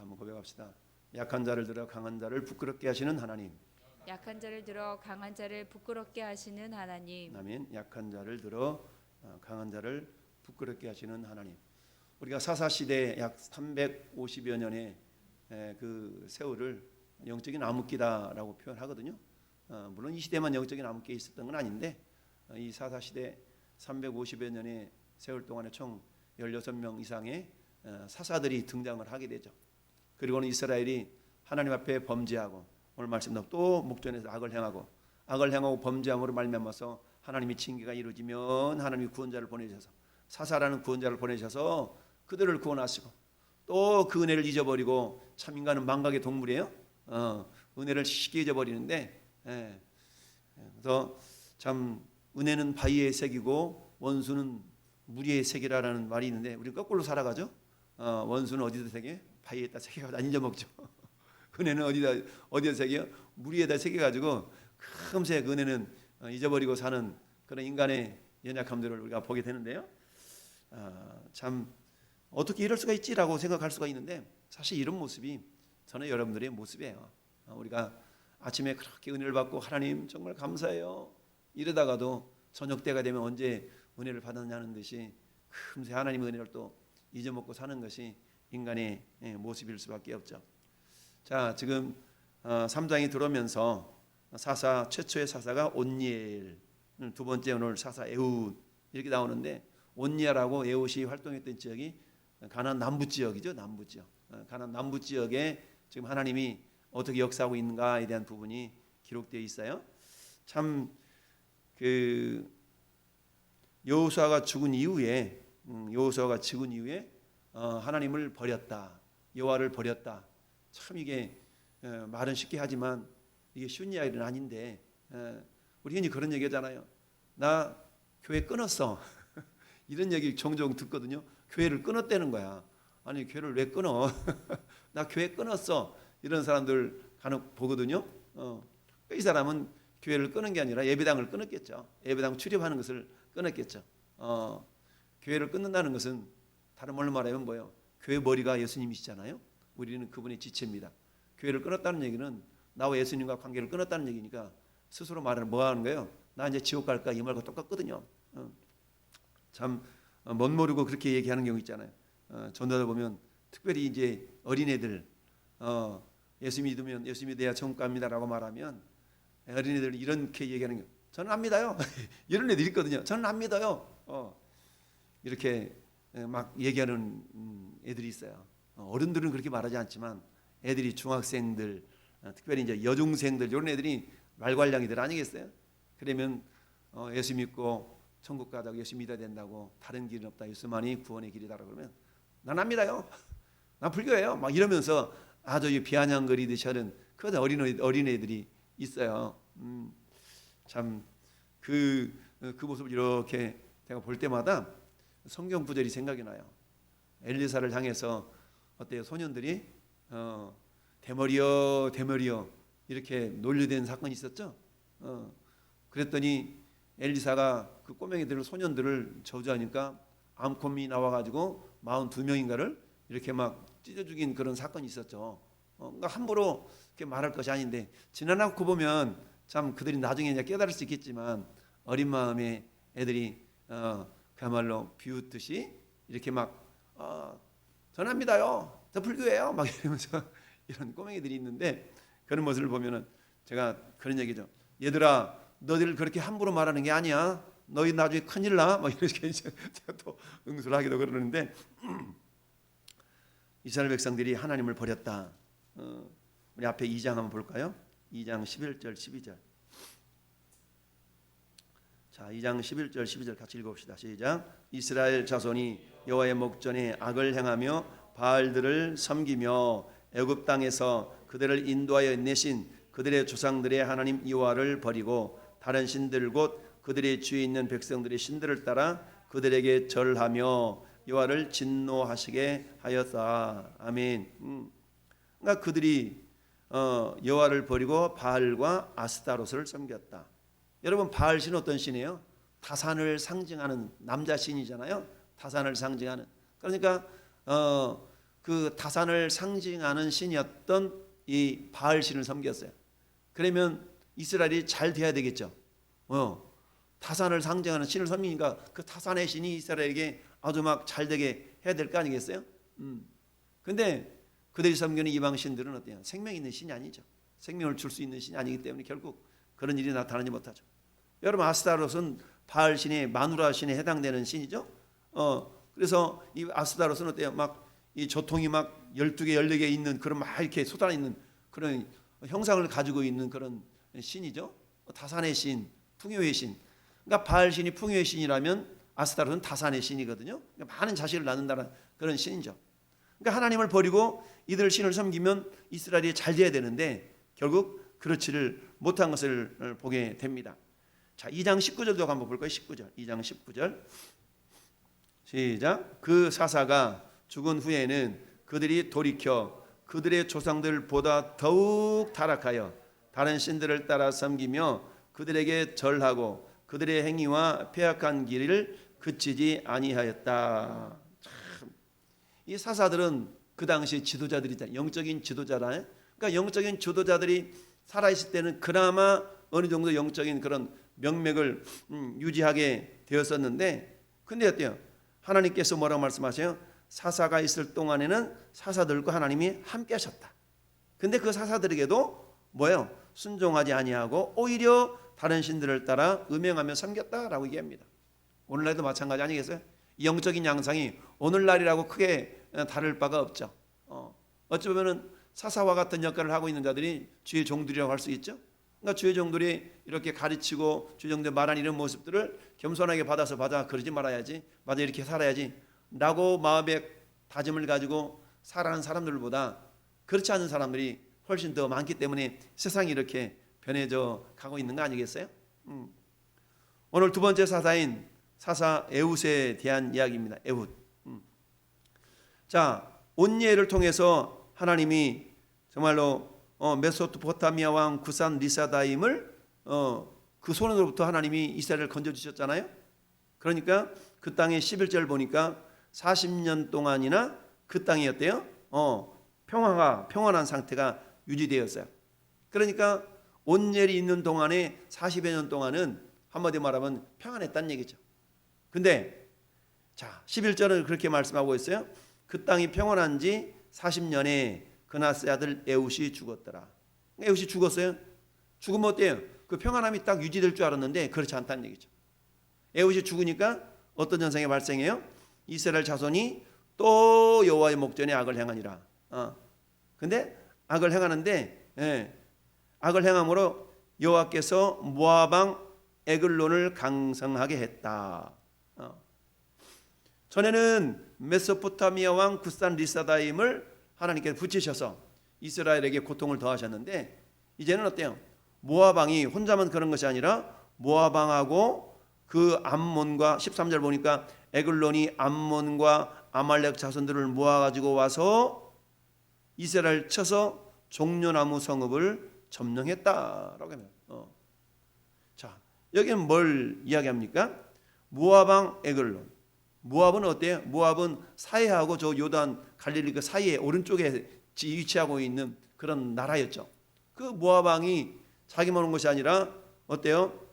한번 고백합시다. 약한 자를 들어 강한 자를 부끄럽게 하시는 하나님. 약한 자를 들어 강한 자를 부끄럽게 하시는 하나님. 아멘. 약한 자를 들어 강한 자를 부끄럽게 하시는 하나님. 우리가 사사시대 약 350여 년의 그 세월을 영적인 암흑기다라고 표현하거든요. 물론 이 시대만 영적인 암흑기에 있었던 건 아닌데 이 사사시대 350여 년의 세월 동안에 총 16명 이상의 사사들이 등장을 하게 되죠. 그리고는 이스라엘이 하나님 앞에 범죄하고 오늘 말씀도 또 목전에서 악을 행하고 범죄함으로 말미암아서 하나님의 징계가 이루어지면 하나님이 구원자를 보내셔서 사사라는 구원자를 보내셔서 그들을 구원하시고 또 그 은혜를 잊어버리고 참 인간은 망각의 동물이에요. 은혜를 쉽게 잊어버리는데 그래서 참 은혜는 바위에 새기고 원수는 무리에 새기라라는 말이 있는데 우리는 거꾸로 살아가죠. 원수는 어디다 새겨? 바위에다 새겨가지고 안 잊어먹죠. 은혜는 어디다 새겨? 무리에다 새겨가지고 금세 그 은혜는 잊어버리고 사는 그런 인간의 연약함들을 우리가 보게 되는데요. 참 어떻게 이럴 수가 있지라고 생각할 수가 있는데 사실 이런 모습이 저는 여러분들의 모습이에요. 우리가 아침에 그렇게 은혜를 받고 하나님 정말 감사해요 이러다가도 저녁 때가 되면 언제 은혜를 받았냐는 듯이 금세 하나님의 은혜를 또 잊어먹고 사는 것이 인간의 모습일 수밖에 없죠. 자, 지금 3장이 들어오면서 사사 최초의 사사가 온니엘, 두 번째 오늘 사사 에훗 이렇게 나오는데 온니엘하고 에훗이 활동했던 지역이 가나안 남부 지역이죠. 남부 지역. 가나안 남부 지역에 지금 하나님이 어떻게 역사하고 있는가에 대한 부분이 기록되어 있어요. 참 그 여호수아가 죽은 이후에 하나님을 버렸다. 여호와를 버렸다. 참 이게 말은 쉽게 하지만 이게 쉬운 이야기는 아닌데 우리 흔히 그런 얘기 하잖아요. 나 교회 끊었어. 이런 얘기 종종 듣거든요. 교회를 끊었다는 거야. 아니 교회를 왜 끊어? 나 교회 끊었어. 이런 사람들 간혹 보거든요. 이 사람은 교회를 끊은 게 아니라 예배당을 끊었겠죠. 예배당 출입하는 것을 끊었겠죠. 교회를 끊는다는 것은 다른 말로 말하면 뭐예요? 교회 머리가 예수님이시잖아요. 우리는 그분의 지체입니다. 교회를 끊었다는 얘기는 나와 예수님과 관계를 끊었다는 얘기니까 스스로 말하는 뭐 하는 거예요? 나 이제 지옥 갈까 이 말과 똑같거든요. 참 멋모르고 그렇게 얘기하는 경우 있잖아요. 전도다 보면 특별히 이제 어린애들 예수 믿으면 예수 믿어야 천국 갑니다라고 말하면 어린애들 이렇게 얘기하는 경우 저는 안 믿어요. 이런 애들 있거든요. 저는 안 믿어요. 이렇게 막 얘기하는 애들이 있어요. 어른들은 그렇게 말하지 않지만 애들이 중학생들 특별히 이제 여중생들 이런 애들이 말괄량이들 아니겠어요? 그러면 예수 믿고 천국 가자고 예수 믿어야 된다고 다른 길은 없다. 예수만이 구원의 길이다라고 그러면 난 안 믿어요. 난 불교예요. 막 이러면서 아주 비아냥거리듯이 하는 그 어린애들이 있어요. 참 그 모습을 이렇게 제가 볼 때마다 성경 구절이 생각이 나요. 엘리사를 향해서 어때요? 소년들이 대머리여 이렇게 놀려댄 사건이 있었죠. 그랬더니 엘리사가 그 꼬맹이들을 소년들을 저주하니까 암콤이 나와가지고 42명인가를 이렇게 막 찢어 죽인 그런 사건이 있었죠. 그러니까 함부로 이렇게 말할 것이 아닌데 지나놓고 보면 참 그들이 나중에 이제 깨달을 수 있겠지만 어린 마음에 애들이 그야말로 비웃듯이 이렇게 막 저는 안 믿어요. 저 불교예요. 막 이러면서 이런 꼬맹이들이 있는데 그런 모습을 보면은 제가 그런 얘기죠. 얘들아, 너희들 그렇게 함부로 말하는 게 아니야. 너희 나중에 큰일 나. 막 이렇게 제가 또 응수를 하기도 그러는데 이스라엘 백성들이 하나님을 버렸다. 우리 앞에 2장 한번 볼까요? 2장 11절 12절. 자, 2장 11절 12절 같이 읽어봅시다. 시작. 이스라엘 자손이 여호와의 목전에 악을 행하며 바알들을 섬기며 애굽 땅에서 그들을 인도하여 내신 그들의 조상들의 하나님 여호와를 버리고 다른 신들 곧 그들의 주위에 있는 백성들의 신들을 따라 그들에게 절하며 여호와를 진노하시게 하였다. 아멘. 그러니까 그들이 여호와를 버리고 바알과 아스타롯을 섬겼다. 여러분 바알 신은 어떤 신이에요? 타산을 상징하는 남자 신이잖아요. 타산을 상징하는. 그러니까 그 타산을 상징하는 신이었던 이 바알 신을 섬겼어요. 그러면 이스라엘이 잘 돼야 되겠죠. 타산을 상징하는 신을 섬기니까 그 타산의 신이 이스라엘에게 아주 막 잘 되게 해야 될 거 아니겠어요? 근데 그들이 섬기는 이방 신들은 어때요? 생명 있는 신이 아니죠. 생명을 줄 수 있는 신이 아니기 때문에 결국 그런 일이 나타나지 못하죠. 여러분, 아스타롯은 바알 신의 마누라 신에 해당되는 신이죠. 그래서 이 아스타롯은 어때요? 막 이 조통이 막 12개, 14개 있는 그런 막 이렇게 쏟아져 있는 그런 형상을 가지고 있는 그런 신이죠. 타산의 신, 풍요의 신. 그러니까 바알 신이 풍요의 신이라면 아스타롯은 타산의 신이거든요. 그러니까 많은 자식을 낳는다는 그런 신이죠. 그러니까 하나님을 버리고 이들 신을 섬기면 이스라엘이 잘 돼야 되는데 결국 그렇지를 못한 것을 보게 됩니다. 자, 2장 19절도 한번 볼까요? 19절. 2장 19절. 시작. 그 사사가 죽은 후에는 그들이 돌이켜 그들의 조상들보다 더욱 타락하여 다른 신들을 따라 섬기며 그들에게 절하고 그들의 행위와 패악한 길을 그치지 아니하였다. 참, 이 사사들은 그 당시 지도자들이잖아요. 영적인 지도자잖아요. 그러니까 영적인 지도자들이 살아있을 때는 그나마 어느 정도 영적인 그런 명맥을 유지하게 되었었는데, 근데 어때요? 하나님께서 뭐라고 말씀하세요? 사사가 있을 동안에는 사사들과 하나님이 함께 하셨다. 근데 그 사사들에게도 뭐예요? 순종하지 아니하고 오히려 다른 신들을 따라 음행하며 섬겼다라고 얘기합니다. 오늘날도 마찬가지 아니겠어요? 영적인 양상이 오늘날이라고 크게 다를 바가 없죠. 어찌 보면은 사사와 같은 역할을 하고 있는 자들이 주의 종들이라고 할 수 있죠. 그러니까 주의 종들이 이렇게 가르치고 주의 종들 말하는 이런 모습들을 겸손하게 받아서 맞아, 그러지 말아야지, 맞아, 이렇게 살아야지 라고 마음의 다짐을 가지고 살아가는 사람들보다 그렇지 않은 사람들이 훨씬 더 많기 때문에 세상이 이렇게 변해져 가고 있는 거 아니겠어요? 오늘 두 번째 사사인 사사 에훗에 대한 이야기입니다. 에훗. 자, 온예를 통해서 하나님이 정말로 메소포타미아 왕 구산 리사다임을 그 손으로부터 하나님이 이스라엘을 건져주셨잖아요. 그러니까 그 땅의 11절 보니까 40년 동안이나 그 땅이 어때요? 평안한 상태가 유지되었어요. 그러니까 온예리 있는 동안에 40여 년 동안은 한마디 말하면 평안했다는 얘기죠. 근데 자, 11절은 그렇게 말씀하고 있어요. 그 땅이 평안한 지 40년에 그나스의 아들 에훗이 죽었더라. 에훗이 죽었어요. 죽으면 어때요? 그 평안함이 딱 유지될 줄 알았는데 그렇지 않다는 얘기죠. 에훗이 죽으니까 어떤 현상이 발생해요? 이스라엘 자손이 또 여호와의 목전에 악을 행하니라. 근데 악을 행하는데 악을 행함으로 여호와께서 모압 왕 에글론을 강성하게 했다. 전에는 메소포타미아 왕 구산 리사다임을 하나님께서 붙이셔서 이스라엘에게 고통을 더하셨는데 이제는 어때요? 모압 왕이 혼자만 그런 것이 아니라 모압 왕하고 그 암몬과 13절 보니까 에글론이 암몬과 아말렉 자손들을 모아가지고 와서 이스라엘 쳐서 종려나무 성읍을 점령했다라고 합니다. 자, 여기는 뭘 이야기합니까? 모압 왕 에글론. 모압은 어때요? 모압은 사해하고 저 요단 갈릴리 그 사이에 오른쪽에 위치하고 있는 그런 나라였죠. 그 모압 왕이 자기만 온 것이 아니라 어때요?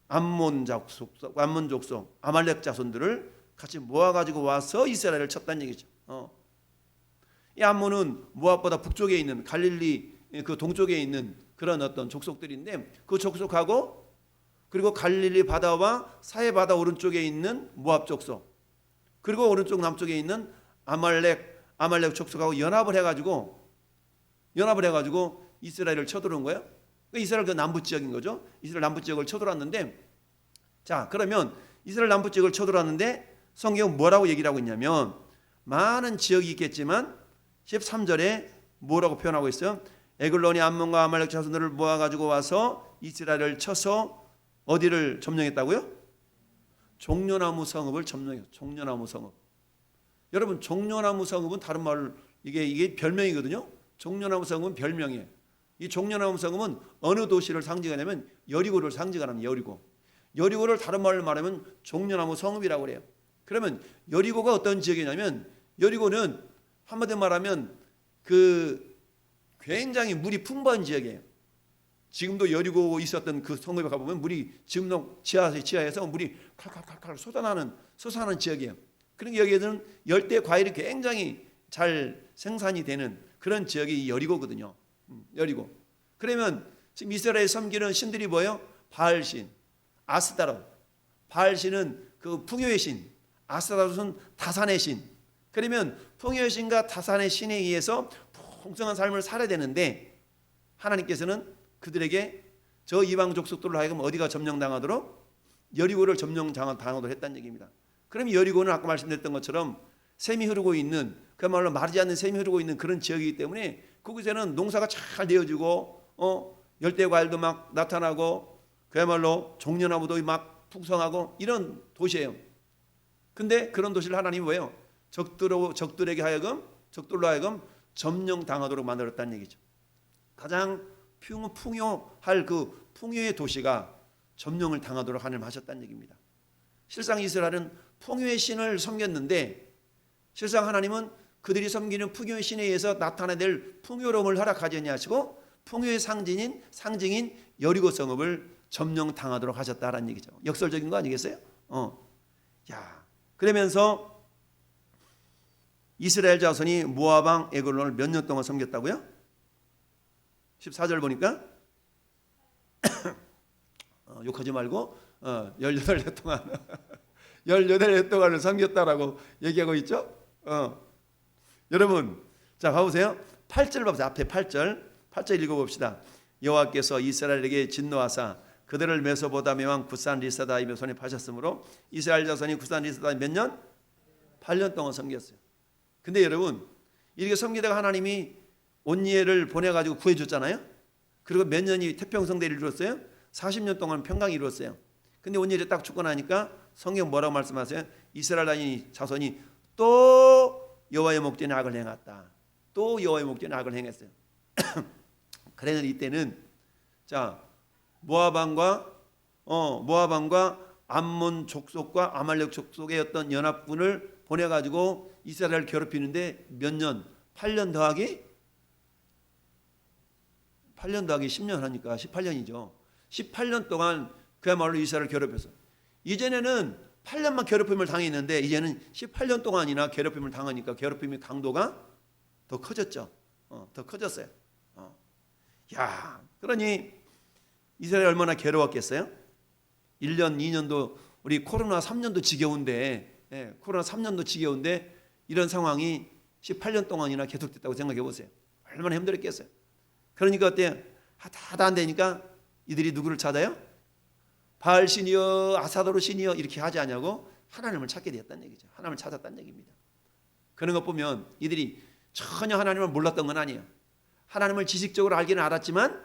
암몬 족속, 아말렉 자손들을 같이 모아가지고 와서 이스라엘을 쳤다는 얘기죠. 이 암몬은 모압보다 북쪽에 있는 갈릴리 그 동쪽에 있는 그런 어떤 족속들인데 그 족속하고 그리고 갈릴리 바다와 사해 바다 오른쪽에 있는 모압 족속 그리고 오른쪽 남쪽에 있는 아말렉 족속하고 연합을 해가지고 이스라엘을 쳐들어온 거예요. 이스라엘 그 남부 지역인 거죠. 이스라엘 남부 지역을 쳐들어왔는데, 자, 그러면 이스라엘 남부 지역을 쳐들어왔는데 성경은 뭐라고 얘기를 하고 있냐면 많은 지역이 있겠지만 13절에 뭐라고 표현하고 있어요? 에글론이 암몬과 아말렉 자손들을 모아가지고 와서 이스라엘을 쳐서 어디를 점령했다고요? 종려나무 성읍을 점령해요. 종려나무 성읍. 여러분, 종려나무 성읍은 다른 말로 이게 별명이거든요. 종려나무 성읍은 별명이에요. 이 종려나무 성읍은 어느 도시를 상징하냐면 여리고를 상징하는 여리고를 다른 말로 말하면 종려나무 성읍이라고 그래요. 그러면 여리고가 어떤 지역이냐면 여리고는 한마디로 말하면 그 굉장히 물이 풍부한 지역이에요. 지금도 여리고 있었던 그 성읍에 가보면 물이 지금도 지하에서 물이 칼칼칼칼 솟아나는 지역이에요. 그러니까 여기에는 열대 과일이 굉장히 잘 생산이 되는 그런 지역이 여리고거든요. 여리고. 그러면 지금 이스라엘 섬기는 신들이 뭐예요? 바알신, 아스타롯. 바알신은 그 풍요의 신, 아스타롯은 다산의 신. 그러면 풍요의 신과 다산의 신에 의해서 풍성한 삶을 살아야 되는데 하나님께서는 그들에게 저 이방 족속들로 하여금 어디가 점령당하도록 여리고를 점령당하도록 했다는 얘기입니다. 그럼 여리고는 아까 말씀드렸던 것처럼 샘이 흐르고 있는 그야말로 마르지 않는 샘이 흐르고 있는 그런 지역이기 때문에 그곳에는 농사가 잘 되어지고 열대 과일도 막 나타나고 그야말로 종려나무도 막 풍성하고 이런 도시예요. 근데 그런 도시를 하나님이 뭐예요? 적들로 하여금 점령당하도록 만들었다는 얘기죠. 가장 풍요할 그 풍요의 도시가 점령을 당하도록 하나님 하셨다는 얘기입니다. 실상 이스라엘은 풍요의 신을 섬겼는데 실상 하나님은 그들이 섬기는 풍요의 신에 의해서 나타나될 풍요로움을 허락하지 아니하시고 풍요의 상징인 여리고 성읍을 점령당하도록 하셨다라는 얘기죠. 역설적인 거 아니겠어요? 그러면서 이스라엘 자손이 모압 왕 에글론을 몇 년 동안 섬겼다고요? 14절 보니까 욕하지 말고 18년 동안 18년 동안을 섬겼다라고 얘기하고 있죠. 여러분 자 봐보세요. 8절 봐보세요. 앞에 8절 읽어봅시다. 여호와께서 이스라엘에게 진노하사 그들을 메소보다미 왕 구산 리사다임의 손에 파셨으므로 이스라엘 자손이 구산 리사다임 몇 년? 8년 동안 섬겼어요. 근데 여러분 이렇게 섬기다가 하나님이 온니엘을 보내가지고 구해줬잖아요. 그리고 몇 년이 태평성대를 이루었어요? 40년 동안 평강이 이루었어요. 근데 온니엘이 딱 죽고 나니까 성경 뭐라고 말씀하세요? 이스라엘 자손이 또 여호와의 목전에 악을 행했다. 또 여호와의 목전에 악을 행했어요. 그래서 이때는 자 모압 왕과 암몬 족속과 아말렉 족속의 어떤 연합군을 보내가지고 이스라엘을 괴롭히는데 몇 년? 8년 더하기 10년 하니까 18년이죠. 18년 동안 그야말로 이스라엘을 괴롭혔어. 이전에는 8년만 괴롭힘을 당했는데 이제는 18년 동안이나 괴롭힘을 당하니까 괴롭힘의 강도가 더 커졌죠. 더 커졌어요. 그러니 이스라엘 얼마나 괴로웠겠어요? 1년, 2년도 우리 코로나 3년도 지겨운데 코로나 3년도 지겨운데 이런 상황이 18년 동안이나 계속됐다고 생각해 보세요. 얼마나 힘들었겠어요. 그러니까 어때요? 다 안 되니까 이들이 누구를 찾아요? 바알 신이여 아사도르 신이여 이렇게 하지 않냐고 하나님을 찾게 되었다는 얘기죠. 하나님을 찾았다는 얘기입니다. 그런 것 보면 이들이 전혀 하나님을 몰랐던 건 아니에요. 하나님을 지식적으로 알기는 알았지만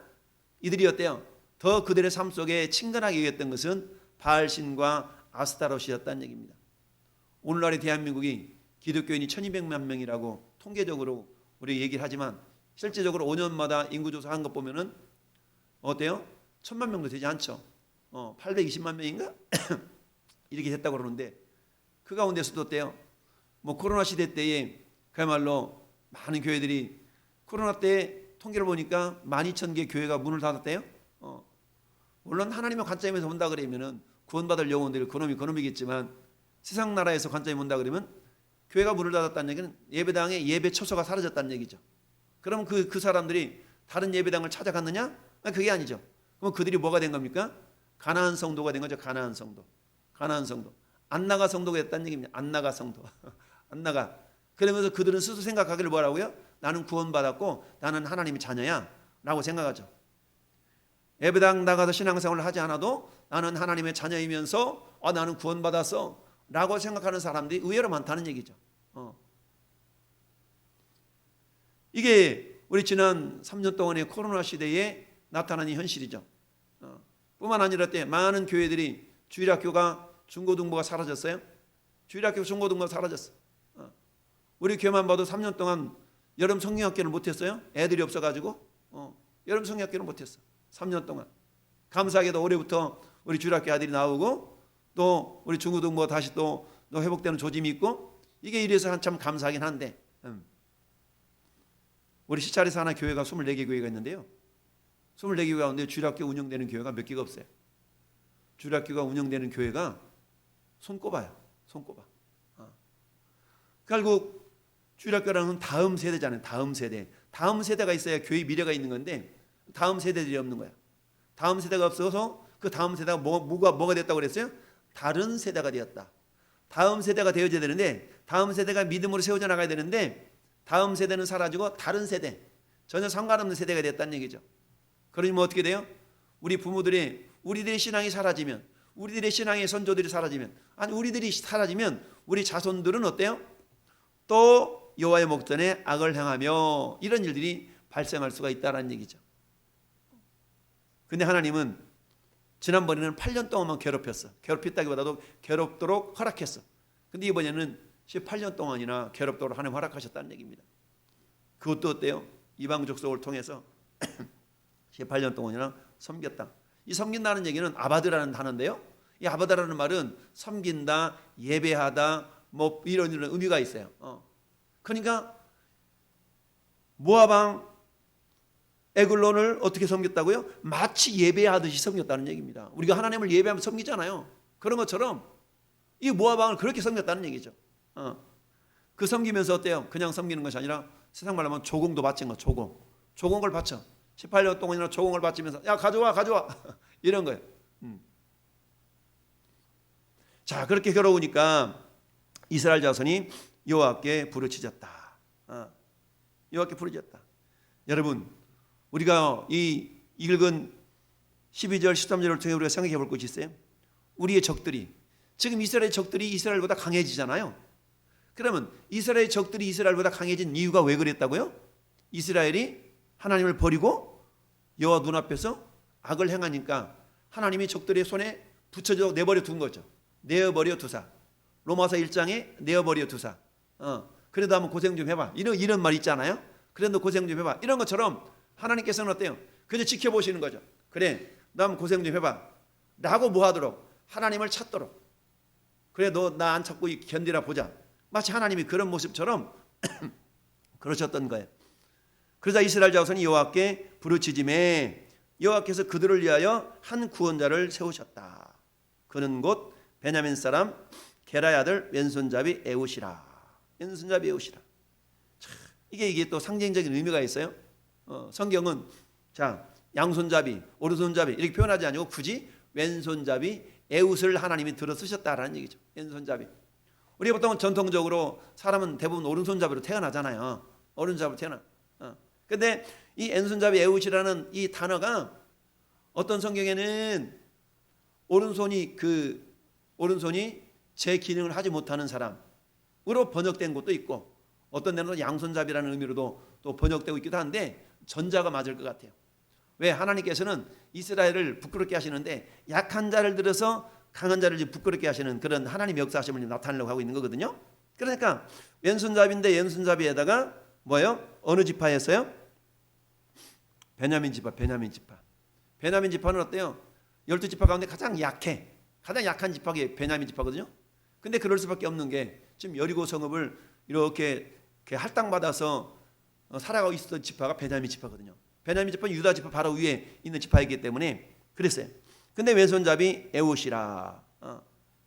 이들이 어때요? 더 그들의 삶 속에 친근하게 여겼던 것은 바알 신과 아스타롯이었다는 얘기입니다. 오늘날의 대한민국이 기독교인이 1200만 명이라고 통계적으로 우리 얘기를 하지만 실제적으로 5년마다 인구조사한 것 보면은 어때요? 1000만 명도 되지 않죠. 820만 명인가? 이렇게 됐다고 그러는데 그 가운데서도 어때요? 뭐 코로나 시대 때에 그야말로 많은 교회들이 코로나 때 통계를 보니까 12,000개 교회가 문을 닫았대요. 물론 하나님의 관점에서 본다 그러면은 구원받을 영혼들 그놈이겠지만 세상 나라에서 관점에 본다 그러면 교회가 문을 닫았다는 얘기는 예배당의 예배 처소가 사라졌다는 얘기죠. 그럼 그 사람들이 다른 예배당을 찾아갔느냐? 그게 아니죠. 그럼 그들이 뭐가 된 겁니까? 가나안 성도가 된 거죠. 가나안 성도. 안나가 성도가 됐다는 얘기입니다. 안나가 성도. 안나가. 그러면서 그들은 스스로 생각하기를 뭐라고요? 나는 구원받았고 나는 하나님의 자녀야 라고 생각하죠. 예배당 나가서 신앙생활을 하지 않아도 나는 하나님의 자녀이면서 나는 구원받았어 라고 생각하는 사람들이 의외로 많다는 얘기죠. 이게 우리 지난 3년 동안의 코로나 시대에 나타난 현실이죠. 뿐만 아니라 때 많은 교회들이 주일학교가 중고등부가 사라졌어요. 주일학교 중고등부가 사라졌어. 우리 교회만 봐도 3년 동안 여름 성경학교를 못했어요. 애들이 없어가지고 여름 성경학교를 못했어. 3년 동안. 감사하게도 올해부터 우리 주일학교 아들이 나오고 또 우리 중고등부가 다시 또 회복되는 조짐이 있고 이게 이래서 한참 감사하긴 한데 우리 시찰에서 하나 교회가 24개 교회가 있는데요. 24개 교회 가운데 주일학교 운영되는 교회가 몇 개가 없어요. 주일학교가 운영되는 교회가 손꼽아요. 손꼽아. 결국 주일학교라는 다음 세대잖아요. 다음 세대. 다음 세대가 있어야 교회의 미래가 있는 건데 다음 세대들이 없는 거야. 다음 세대가 없어서 그 다음 세대가 뭐가 됐다고 그랬어요? 다른 세대가 되었다. 다음 세대가 되어져야 되는데 다음 세대가 믿음으로 세워져 나가야 되는데 다음 세대는 사라지고 다른 세대, 전혀 상관없는 세대가 됐다는 얘기죠. 그러면 어떻게 돼요? 우리들의 신앙이 사라지면, 우리들의 신앙의 선조들이 사라지면, 아니 우리들이 사라지면 우리 자손들은 어때요? 또 여호와의 목전에 악을 행하며 이런 일들이 발생할 수가 있다는 얘기죠. 근데 하나님은 지난번에는 8년 동안만 괴롭혔어. 괴롭혔다기보다도 괴롭도록 허락했어. 근데 이번에는 18년 동안이나 괴롭도록 하나님 허락하셨다는 얘기입니다. 그것도 어때요? 이방 족속을 통해서 18년 동안이나 섬겼다. 이 섬긴다는 얘기는 아바드라는 단어인데요. 이 아바드라는 말은 섬긴다, 예배하다, 뭐 이런 의미가 있어요. 그러니까 모압 왕 에글론을 어떻게 섬겼다고요? 마치 예배하듯이 섬겼다는 얘기입니다. 우리가 하나님을 예배하면 섬기잖아요. 그런 것처럼 이 모압 왕을 그렇게 섬겼다는 얘기죠. 그 섬기면서 어때요? 그냥 섬기는 것이 아니라 세상 말로 하면 조공도 바친 거. 조공을 바쳐. 18년 동안이나 조공을 바치면서 야 가져와 이런 거예요. 자, 그렇게 괴로우니까 이스라엘 자손이 여호와께 부르짖었다. 여호와께 부르짖었다. 여러분, 우리가 이 읽은 12절 13절을 통해 우리가 생각해 볼 것이 있어요. 우리의 적들이, 지금 이스라엘의 적들이 이스라엘보다 강해지잖아요. 그러면 이스라엘의 적들이 이스라엘보다 강해진 이유가 왜 그랬다고요? 이스라엘이 하나님을 버리고 여호와 눈앞에서 악을 행하니까 하나님이 적들의 손에 붙여져 내버려 둔 거죠. 내어버려 두사. 로마서 1장에 내어버려 두사. 그래도 한번 고생 좀 해봐. 이런 말 있잖아요. 그래도 고생 좀 해봐. 이런 것처럼 하나님께서는 어때요? 그저 지켜보시는 거죠. 그래, 너 한번 고생 좀 해봐. 라고 뭐 하도록? 하나님을 찾도록. 그래, 너 나 안 찾고 견디라 보자. 마치 하나님이 그런 모습처럼 그러셨던 거예요. 그러자 이스라엘 자손이 여호와께 부르짖음에 여호와께서 그들을 위하여 한 구원자를 세우셨다. 그는 곧 베냐민 사람 게라의 아들 왼손잡이 에웃이라. 왼손잡이 에웃이라. 이게 또 상징적인 의미가 있어요. 성경은 자 양손잡이, 오른손잡이 이렇게 표현하지 아니고 굳이 왼손잡이 에웃을 하나님이 들어 쓰셨다라는 얘기죠. 왼손잡이. 우리 보통 전통적으로 사람은 대부분 오른손잡이로 태어나잖아요. 오른손잡이로 태어나. 근데 이 왼손잡이 에웃이라는 이 단어가 어떤 성경에는 오른손이 제 기능을 하지 못하는 사람으로 번역된 것도 있고 어떤 데는 양손잡이라는 의미로도 또 번역되고 있기도 한데 전자가 맞을 것 같아요. 왜? 하나님께서는 이스라엘을 부끄럽게 하시는데 약한 자를 들어서 강한 자를 부끄럽게 하시는 그런 하나님의 역사하심을 나타내려고 하고 있는 거거든요. 그러니까 왼손잡이인데 왼손잡이에다가 뭐예요? 어느 지파였어요? 베냐민 지파. 베냐민 지파는 어때요? 12지파 가운데 가장 약한 지파가 베냐민 지파거든요. 근데 그럴 수밖에 없는 게 지금 여리고 성읍을 이렇게 할당받아서 살아가고 있었던 지파가 베냐민 지파거든요. 베냐민 지파는 유다 지파 바로 위에 있는 지파이기 때문에 그랬어요. 근데 왼손잡이 에웃이라.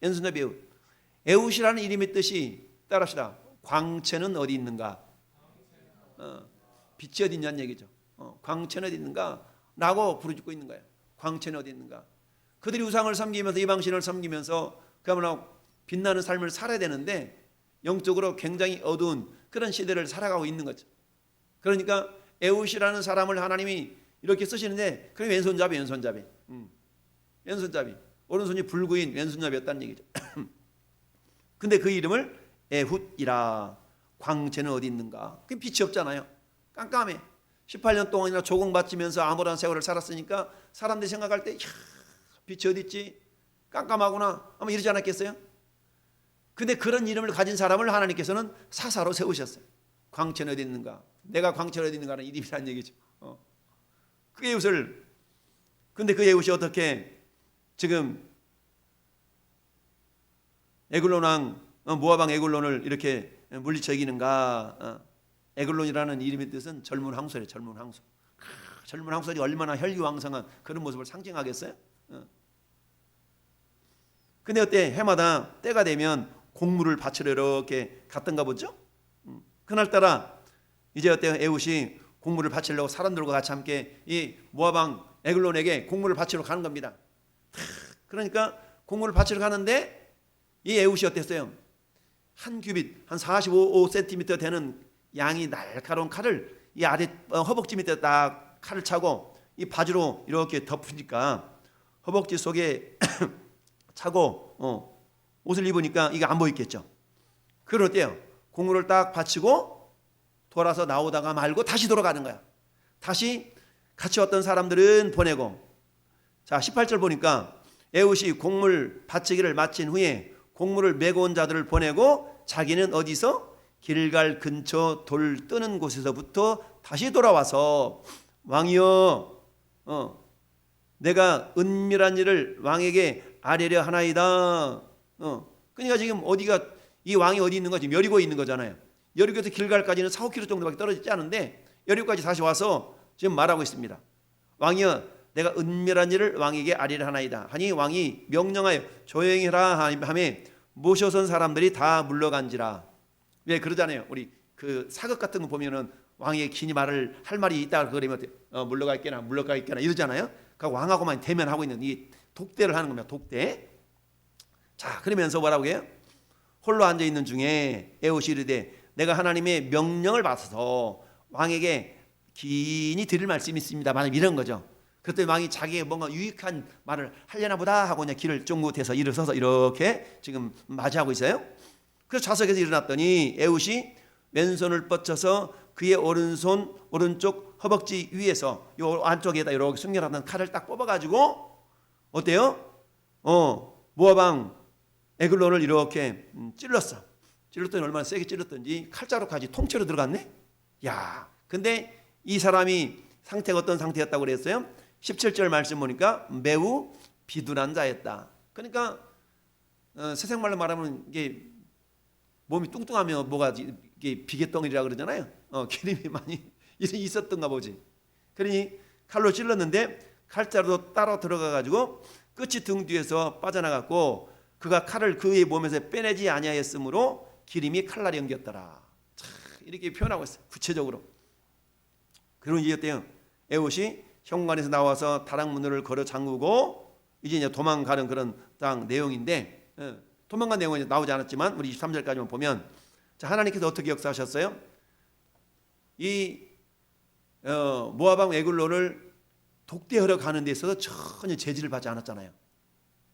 왼손잡이 에웃. 에웃이라는 이름의 뜻이 따라합시다. 광채는 어디 있는가? 빛이 어디 있냐는 얘기죠. 광채는 어디 있는가? 라고 부르짖고 있는 거예요. 광채는 어디 있는가? 그들이 우상을 섬기면서 이방신을 섬기면서 그야말로 빛나는 삶을 살아야 되는데 영적으로 굉장히 어두운 그런 시대를 살아가고 있는 거죠. 그러니까 에웃이라는 사람을 하나님이 이렇게 쓰시는데 그게 왼손잡이. 오른손이 불구인 왼손잡이였다는 얘기죠. 근데 그 이름을 에훗이라. 광채는 어디 있는가? 그 빛이 없잖아요. 깜깜해. 18년 동안이나 조공받치면서 암울한 세월을 살았으니까 사람들이 생각할 때 빛이 어디 있지? 깜깜하구나. 아마 이러지 않았겠어요? 근데 그런 이름을 가진 사람을 하나님께서는 사사로 세우셨어요. 광채는 어디 있는가? 내가 광채는 어디 있는가는 이름이라는 얘기죠. 그 에웃을, 근데 그 에웃이 어떻게 지금 에글론 왕 모압 왕 에글론을 이렇게 물리쳐 이기는가? 에글론이라는 이름의 뜻은 젊은 황소래. 젊은 황소. 젊은 황소들이 얼마나 혈기왕성한 그런 모습을 상징하겠어요? 근데 어때? 해마다 때가 되면 곡물을 바치러 이렇게 갔던가 보죠? 그날따라 이제 어때요? 에훗이 곡물을 바치려고 사람들과 같이 함께 이 모압 왕 에글론에게 곡물을 바치러 가는 겁니다. 그러니까 곡물을 바치러 가는데 이 에훗이 어땠어요? 한 규빗, 한 45cm 되는 양이 날카로운 칼을 이 아래 허벅지 밑에 딱 칼을 차고 이 바지로 이렇게 덮으니까 허벅지 속에 차고 옷을 입으니까 이게 안 보이겠죠. 그럴 때요. 곡물을 딱 바치고 돌아서 나오다가 말고 다시 돌아가는 거야. 다시 같이 왔던 사람들은 보내고. 자, 18절 보니까 에훗이 곡물 바치기를 마친 후에 곡물을 메고 온 자들을 보내고 자기는 어디서? 길갈 근처 돌 뜨는 곳에서부터 다시 돌아와서 왕이여 내가 은밀한 일을 왕에게 아뢰려 하나이다. 그러니까 지금 어디가 이 왕이 어디 있는 거지? 여리고에 있는 거잖아요. 여리고에서 길갈까지는 4-5km 정도밖에 떨어지지 않은데 여리고까지 다시 와서 지금 말하고 있습니다. 왕이여 내가 은밀한 일을 왕에게 아뢰려 하나이다 하니 왕이 명령하여 조용히 하라 하매 모셔선 사람들이 다 물러간지라. 왜 그러잖아요. 우리 그 사극 같은 거 보면은 왕에게 긴히 말을 할 말이 있다 그러면 물러가 있게나 이러잖아요. 그러니까 왕하고만 대면하고 있는 이 독대를 하는 겁니다. 독대. 자, 그러면서 뭐라고 해요? 홀로 앉아 있는 중에 에훗이 이르되 내가 하나님의 명령을 받아서 왕에게 긴히 드릴 말씀이 있습니다. 말하면 이런 거죠. 그랬더니 왕이 자기의 뭔가 유익한 말을 하려나 보다 하고 그냥 길을 쫑긋해서 일어서서 이렇게 지금 맞이하고 있어요. 그래서 좌석에서 일어났더니 에훗이 왼손을 뻗쳐서 그의 오른쪽 허벅지 위에서 요 안쪽에다 이렇게 숨겨놨던 칼을 딱 뽑아가지고 어때요? 모압 왕 에글론을 이렇게 찔렀어. 찔렀더니 얼마나 세게 찔렀던지 칼자루까지 통째로 들어갔네. 야, 근데 이 사람이 상태가 어떤 상태였다고 그랬어요? 17절 말씀 보니까 매우 비둔한 자였다. 그러니까 세상말로 말하면 이게 몸이 뚱뚱하면 뭐가 이게 비계덩이라 그러잖아요. 기름이 많이 있었던가 보지. 그러니 칼로 찔렀는데 칼자루도 따로 들어가 가지고 끝이 등 뒤에서 빠져나갔고 그가 칼을 그의 몸에서 빼내지 아니하였으므로 기름이 칼날에 엉겼더라. 참 이렇게 표현하고 있어요. 구체적으로. 그리고 이제 어때요? 에훗이 현관에서 나와서 다락문을 걸어 잠그고 이제 도망가는 그런 딱 내용인데 도망간 내용은 나오지 않았지만 우리 23절까지만 보면 자, 하나님께서 어떻게 역사하셨어요? 이 모압 왕 에글론을 독대하러 가는 데 있어서 전혀 제지를 받지 않았잖아요.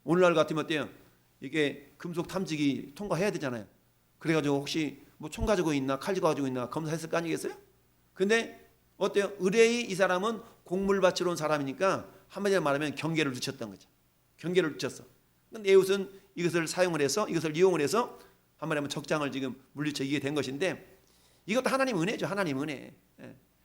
오늘날 같으면 어때요? 이게 금속 탐지기 통과해야 되잖아요. 그래가지고 혹시 뭐 총 가지고 있나 칼 가지고 있나 검사했을 거 아니겠어요? 근데 어때요? 의뢰의 이 사람은 곡물 바치러 온 사람이니까 한마디로 말하면 경계를 늦췄던 거죠. 경계를 늦췄어. 근데 에훗은 이것을 이것을 이용을 해서 한마디로 하면 적장을 지금 물리쳐 이게 된 것인데 이것도 하나님 은혜죠. 하나님 은혜.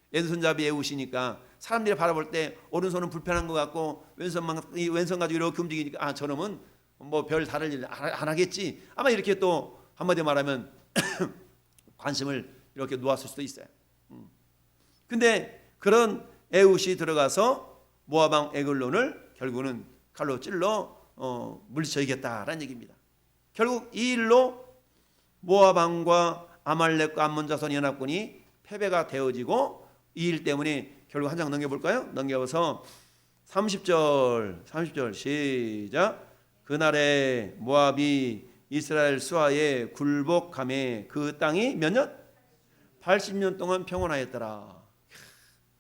왼손잡이 에훗이니까 사람들이 바라볼 때 오른손은 불편한 것 같고 왼손 가지고 이렇게 움직이니까 저놈은 뭐 별 다를 일 안 하겠지. 아마 이렇게 또 한마디로 말하면 관심을 이렇게 놓았을 수도 있어요. 근데 그런 에훗이 들어가서 모압 왕 에글론을 결국은 칼로 찔러 물리쳐 이겼다라는 얘기입니다. 결국 이 일로 모압 왕과 아말렉과 암몬 자손 연합군이 패배가 되어지고 이 일 때문에 결국 한 장 넘겨볼까요? 넘겨서 30절 시작. 그날에 모압이 이스라엘 수하에 굴복함에 그 땅이 몇 년? 80년 동안 평온하였더라.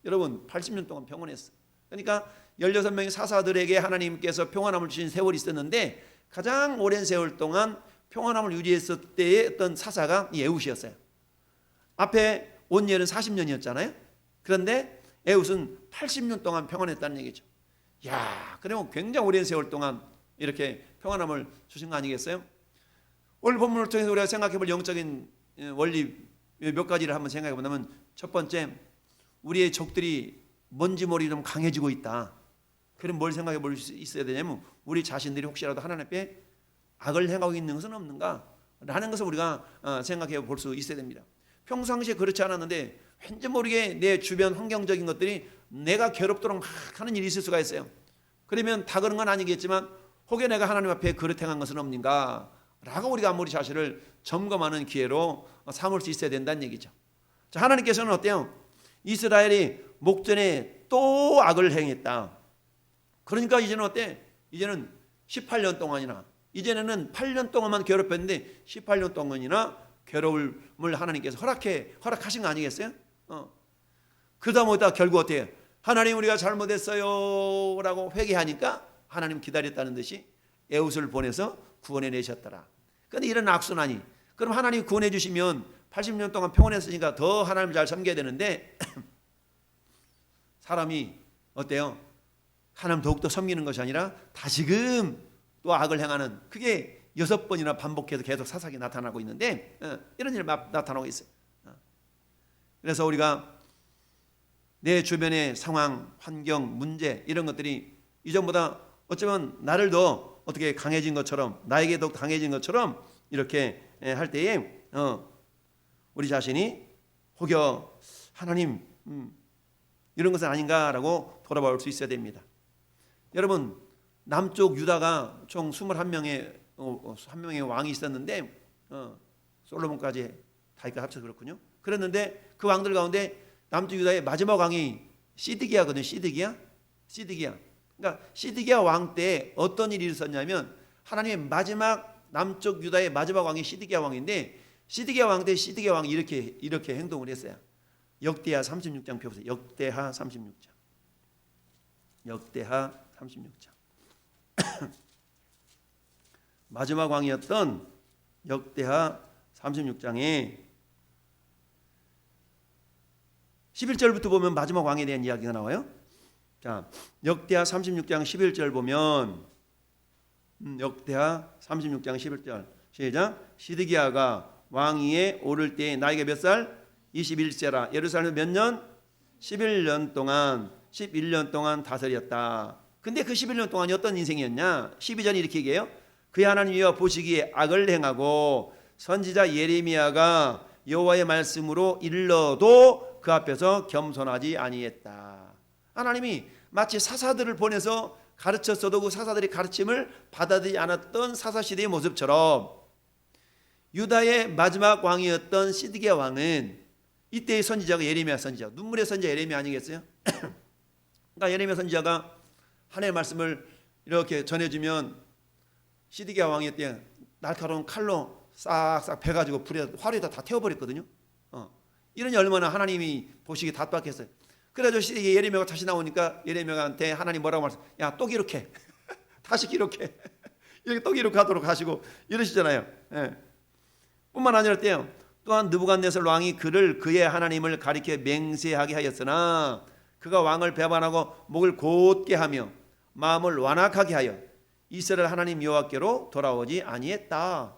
여러분 80년 동안 평온했어. 그러니까 16명의 사사들에게 하나님께서 평안함을 주신 세월이 있었는데 가장 오랜 세월 동안 평안함을 유지했을 때의 어떤 사사가 이 에훗이었어요. 앞에 온열은 40년이었잖아요. 그런데 에훗은 80년 동안 평안했다는 얘기죠. 야, 그러면 굉장히 오랜 세월 동안 이렇게 평안함을 주신 거 아니겠어요? 오늘 본문을 통해서 우리가 생각해볼 영적인 원리 몇 가지를 한번 생각해 보면 첫 번째, 우리의 적들이 뭔지 모르게 좀 강해지고 있다. 그럼 뭘 생각해 볼 수 있어야 되냐면 우리 자신들이 혹시라도 하나님 앞에 악을 행하고 있는 것은 없는가 라는 것을 우리가 생각해 볼 수 있어야 됩니다. 평상시에 그렇지 않았는데 왠지 모르게 내 주변 환경적인 것들이 내가 괴롭도록 막 하는 일이 있을 수가 있어요. 그러면 다 그런 건 아니겠지만 혹여 내가 하나님 앞에 그릇 행한 것은 없는가 라고 우리가 우리 자신을 점검하는 기회로 삼을 수 있어야 된다는 얘기죠. 자, 하나님께서는 어때요? 이스라엘이 목전에 또 악을 행했다. 그러니까 이제는 어때? 이제는 18년 동안이나 이제는 8년 동안만 괴롭혔는데 18년 동안이나 괴로움을 하나님께서 허락하신 거 아니겠어요? 그러다 보다 결국 어때요? 하나님 우리가 잘못했어요 라고 회개하니까 하나님 기다렸다는 듯이 에웃을 보내서 구원해 내셨더라. 그런데 이런 악순환이, 그럼 하나님 구원해 주시면 80년 동안 평온했으니까 더 하나님을 잘 섬겨야 되는데 사람이 어때요? 하나님 더욱더 섬기는 것이 아니라 다시금 또 악을 행하는, 그게 6번이나 반복해서 계속 사사기 나타나고 있는데 이런 일이 나타나고 있어요. 그래서 우리가 내 주변의 상황, 환경, 문제 이런 것들이 이전보다 어쩌면 나를 더 어떻게 강해진 것처럼, 나에게 더 강해진 것처럼 이렇게 할 때에 우리 자신이 혹여 하나님 이런 것은 아닌가라고 돌아볼 수 있어야 됩니다. 여러분, 남쪽 유다가 총 21명의 한 명의 왕이 있었는데 솔로몬까지 다윗과 합쳐서 그렇군요. 그랬는데 그 왕들 가운데 남쪽 유다의 마지막 왕이 시드기야거든요. 시드기야. 그러니까 시드기야 왕 때 어떤 일이 있었냐면 하나님의 마지막 남쪽 유다의 마지막 왕이 시드기야 왕인데 시드기야 왕 때 시드기야 왕이 이렇게 행동을 했어요. 역대하 36장 펴보세요. 역대하 36장. 마지막 왕이었던 역대하 36장에 11절부터 보면 마지막 왕에 대한 이야기가 나와요. 자, 역대하 36장 11절 보면 역대하 36장 11절 시작. 시드기야가 왕위에 오를 때에 나이가 몇 살? 21세라. 예루살렘 몇 년? 11년 동안 다스렸다. 근데 그 11년 동안이 어떤 인생이었냐? 12절이 이렇게 얘기해요. 그의 하나님이여 보시기에 악을 행하고 선지자 예레미야가 여호와의 말씀으로 일러도 그 앞에서 겸손하지 아니했다. 하나님이 마치 사사들을 보내서 가르쳤어도 그 사사들의 가르침을 받아들이지 않았던 사사시대의 모습처럼 유다의 마지막 왕이었던 시드기야 왕은 이때의 선지자가 예레미야 선지자, 눈물의 선지자 예레미야 아니겠어요? 그러니까 예레미야 선지자가 하나님의 말씀을 이렇게 전해주면 시드기야 왕이 때 날카로운 칼로 싹싹 베가지고 불에 화로에다 다 태워버렸거든요. 이러니 얼마나 하나님이 보시기에 답답했어요. 그래서 예레미야가 다시 나오니까 예레미야한테 하나님 뭐라고 말씀? 야, 또 기록해. 다시 기록해. 이렇게 또 기록하도록 하시고 이러시잖아요. 예. 뿐만 아니라 때요. 또한 느부갓네살 왕이 그를 그의 하나님을 가리켜 맹세하게 하였으나 그가 왕을 배반하고 목을 곧게 하며 마음을 완악하게 하여 이스라엘 하나님 여호와께로 돌아오지 아니했다.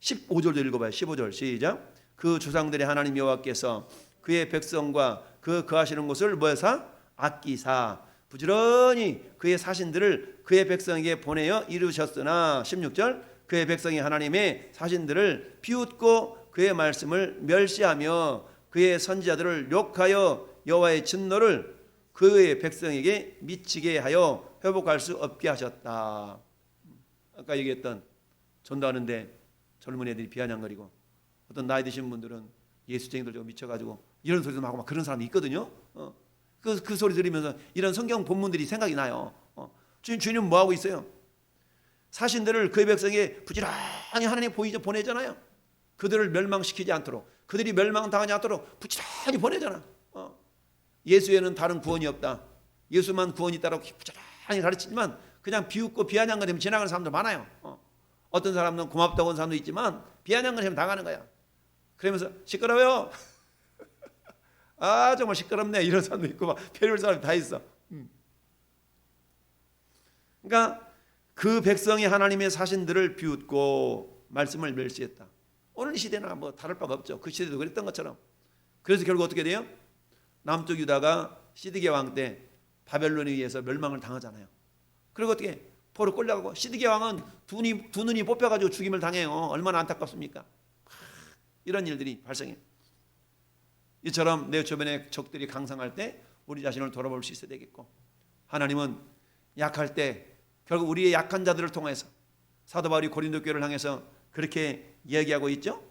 15절도 읽어봐요. 15절 시작. 그 조상들의 하나님 여호와께서 그의 백성과 그 거하시는 곳을 뭐여사? 아끼사 부지런히 그의 사신들을 그의 백성에게 보내어 이루셨으나 16절 그의 백성이 하나님의 사신들을 비웃고 그의 말씀을 멸시하며 그의 선지자들을 욕하여 여호와의 진노를 그의 백성에게 미치게 하여 회복할 수 없게 하셨다. 아까 얘기했던 전도하는데 젊은 애들이 비아냥거리고 어떤 나이 드신 분들은 예수쟁이들 좀 미쳐가지고 이런 소리도 하고 막 그런 사람이 있거든요. 그 소리 들으면서 이런 성경 본문들이 생각이 나요. 주님 뭐 하고 있어요? 사신들을 그의 백성에게 부지런히 하나님 보내잖아요. 그들을 멸망시키지 않도록, 그들이 멸망당하지 않도록 부지런히 보내잖아. 예수에는 다른 구원이 없다. 예수만 구원이 있다라고 부지런히 가르치지만 그냥 비웃고 비아냥거리면 지나가는 사람들 많아요. 어떤 사람은 고맙다고 하는 사람도 있지만 비아냥거리면 당하는 거야. 그러면서 시끄러워요. 아 정말 시끄럽네 이런 사람도 있고 막 별별 사람이 다 있어. 그러니까 그 백성이 하나님의 사신들을 비웃고 말씀을 멸시했다. 오늘 이 시대는 뭐 다를 바가 없죠. 그 시대도 그랬던 것처럼. 그래서 결국 어떻게 돼요? 남쪽 유다가 시드기야 왕 때 바벨론에 의해서 멸망을 당하잖아요. 그리고 어떻게 포로 끌려가고 시드기야 왕은 두 눈이 뽑혀가지고 죽임을 당해요. 얼마나 안타깝습니까? 이런 일들이 발생해요. 이처럼 내 주변의 적들이 강성할 때 우리 자신을 돌아볼 수 있어야 되겠고, 하나님은 약할 때 결국 우리의 약한 자들을 통해서 사도 바울이 고린도 교회를 향해서 그렇게 이야기하고 있죠.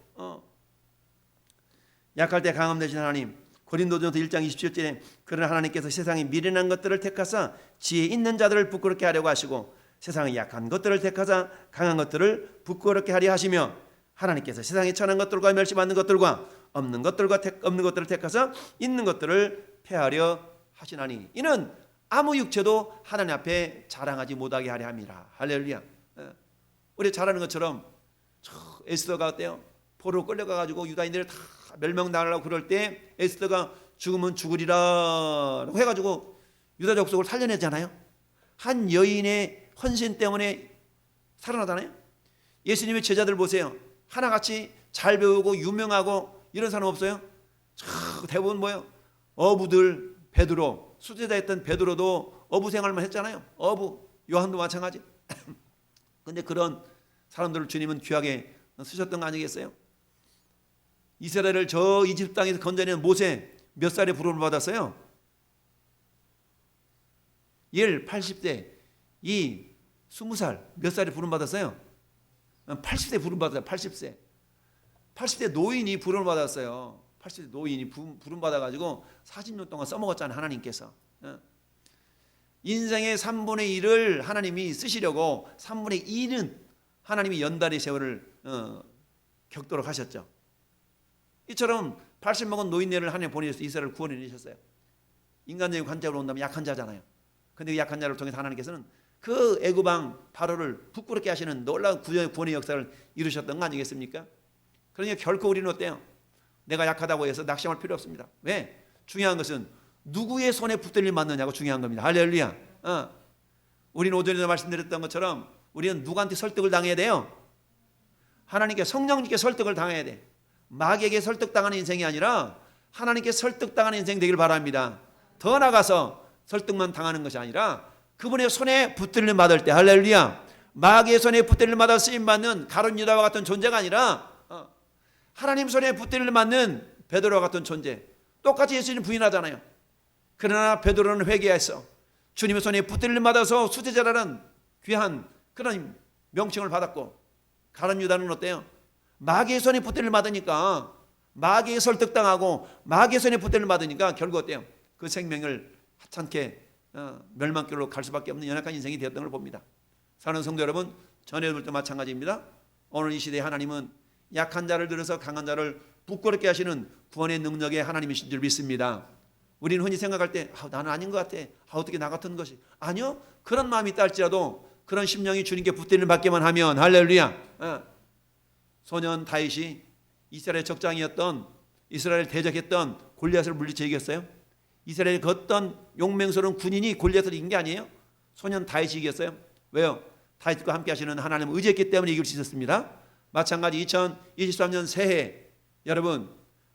약할 때 강함 되신 하나님, 고린도전서 1장 27절에 그러나 하나님께서 세상에 미련한 것들을 택하사 지혜 있는 자들을 부끄럽게 하려고 하시고 세상에 약한 것들을 택하사 강한 것들을 부끄럽게 하려 하시며 하나님께서 세상에 천한 것들과 멸시받는 것들과 없는 것들을 택하사 있는 것들을 폐하려 하시나니 이는 아무 육체도 하나님 앞에 자랑하지 못하게 하려 함이라. 할렐루야. 우리 잘 아는 것처럼 에스더가 어때요? 포로로 끌려가가지고 유다인들을 다 멸명당하려고 그럴 때 에스더가 죽으면 죽으리라 해가지고 유다 족속을 살려내잖아요. 한 여인의 헌신 때문에 살아나잖아요. 예수님의 제자들 보세요. 하나같이 잘 배우고 유명하고 이런 사람 없어요? 대부분 뭐예요? 어부들, 베드로, 수제자였던 베드로도 어부 생활만 했잖아요. 어부, 요한도 마찬가지. 근데 그런 사람들을 주님은 귀하게 쓰셨던 거 아니겠어요? 이스라엘을 저 이집트 땅에서 건져낸 모세 몇 살에 부름을 받았어요? 80대, 20살 몇 살에 부름 받았어요? 80세 부름 받았어요. 80대 노인이 부름을 받았어요. 80대 노인이 부름 받아가지고 40년 동안 써먹었잖아요. 하나님께서. 인생의 3분의 1을 하나님이 쓰시려고 3분의 2는 하나님이 연달의 세월을 겪도록 하셨죠. 이처럼 80 먹은 노인네를 하나님 보내셔서 이스라엘을 구원해내셨어요. 인간적인 관점으로 온다면 약한 자잖아요. 그런데 그 약한 자를 통해서 하나님께서는 그 애굽왕 바로를 부끄럽게 하시는 놀라운 구원의 역사를 이루셨던 거 아니겠습니까? 그러니까 결코 우리는 어때요? 내가 약하다고 해서 낙심할 필요 없습니다. 왜? 중요한 것은 누구의 손에 붙들림 맞느냐고 중요한 겁니다. 할렐루야. 우리는 오전에도 말씀드렸던 것처럼 우리는 누구한테 설득을 당해야 돼요? 하나님께, 성령님께 설득을 당해야 돼. 마귀에게 설득당하는 인생이 아니라 하나님께 설득당하는 인생 되길 바랍니다. 더 나아가서 설득만 당하는 것이 아니라 그분의 손에 붙들림 받을 때, 할렐루야, 마귀의 손에 붙들림 받아 쓰임받는 가룟 유다와 같은 존재가 아니라 하나님 손에 붙들림 받는 베드로와 같은 존재. 똑같이 예수님 부인하잖아요. 그러나 베드로는 회개했어. 주님의 손에 붙들림 받아서 수제자라는 귀한 그런 명칭을 받았고, 가룟 유다는 어때요? 마귀의 손에 붙들림 받으니까, 마귀의 설득당하고 마귀의 손에 붙들림 받으니까 결국 어때요? 그 생명을 하찮게 멸망길로 갈 수밖에 없는 연약한 인생이 되었던 걸 봅니다. 사랑하는 성도 여러분, 전에들도 마찬가지입니다. 오늘 이 시대에 하나님은 약한 자를 들어서 강한 자를 부끄럽게 하시는 구원의 능력의 하나님이신 줄 믿습니다. 우리는 흔히 생각할 때 나는 아닌 것 같아. 어떻게 나 같은 것이. 아니요. 그런 마음이 있다 할지라도 그런 심령이 주님께 붙들림 받기만 하면, 할렐루야. 소년 다윗이 이스라엘 적장이었던, 이스라엘 대적했던 골리앗을 물리쳐 이겼어요. 이스라엘 그 어떤 용맹스러운 군인이 골리앗을 이긴 게 아니에요. 소년 다윗이 이겼어요. 왜요? 다윗과 함께 하시는 하나님을 의지했기 때문에 이길 수 있었습니다. 마찬가지 2023년 새해, 여러분,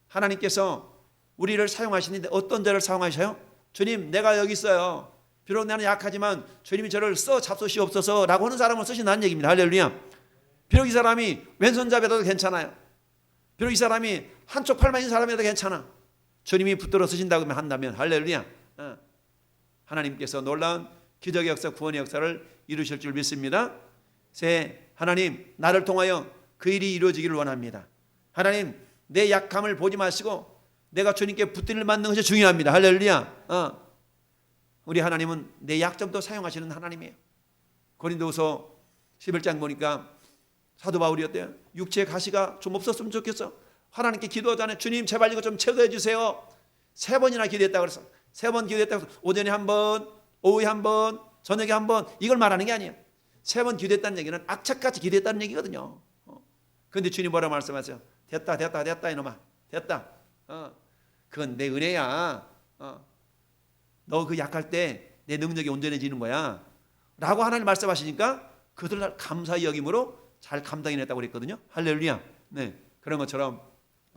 하나님께서 우리를 사용하시는데 어떤 자를 사용하셔요? 주님, 내가 여기 있어요. 비록 나는 약하지만 주님이 저를 써 잡수시옵소서 라고 하는 사람을 쓰신다는 얘기입니다. 할렐루야. 비록 이 사람이 왼손잡이라도 괜찮아요. 비록 이 사람이 한쪽 팔만 있는 사람이라도 괜찮아. 주님이 붙들어 쓰신다고 한다면, 할렐루야. 하나님께서 놀라운 기적의 역사, 구원의 역사를 이루실 줄 믿습니다. 새해 하나님, 나를 통하여 그 일이 이루어지기를 원합니다. 하나님, 내 약함을 보지 마시고 내가 주님께 붙들림 받는 것이 중요합니다. 할렐루야. 우리 하나님은 내 약점도 사용하시는 하나님이에요. 고린도후서 11장 보니까 사도 바울이 어때요? 육체의 가시가 좀 없었으면 좋겠어. 하나님께 기도하잖아요. 주님, 제발 이거 좀 제거해 주세요. 3번이나 기도했다고 그래서 3번 기도했다고 해서 오전에 한 번, 오후에 한 번, 저녁에 한 번, 이걸 말하는 게 아니에요. 3번 기도했다는 얘기는 악착같이 기도했다는 얘기거든요. 그런데 주님 뭐라 말씀하세요? 됐다 이놈아, 됐다. 그건 내 은혜야. 너 그 약할 때 내 능력이 온전해지는 거야 라고 하나님 말씀하시니까 그들을 감사히 여김으로 잘 감당해냈다고 그랬거든요. 할렐루야. 네, 그런 것처럼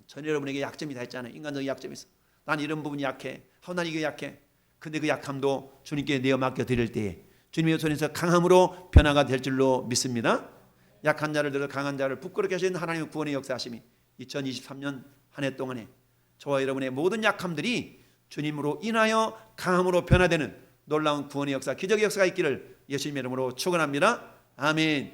전 여러분에게 약점이 다 있잖아요. 인간적인 약점이 있어. 난 이런 부분이 약해. 난 이게 약해. 근데 그 약함도 주님께 내어 맡겨드릴 때에 주님의 손에서 강함으로 변화가 될 줄로 믿습니다. 약한 자를 들어 강한 자를 부끄럽게 하시는 하나님의 구원의 역사하심이 2023년 한 해 동안에 저와 여러분의 모든 약함들이 주님으로 인하여 강함으로 변화되는 놀라운 구원의 역사, 기적의 역사가 있기를 예수님의 이름으로 축원합니다. 아멘.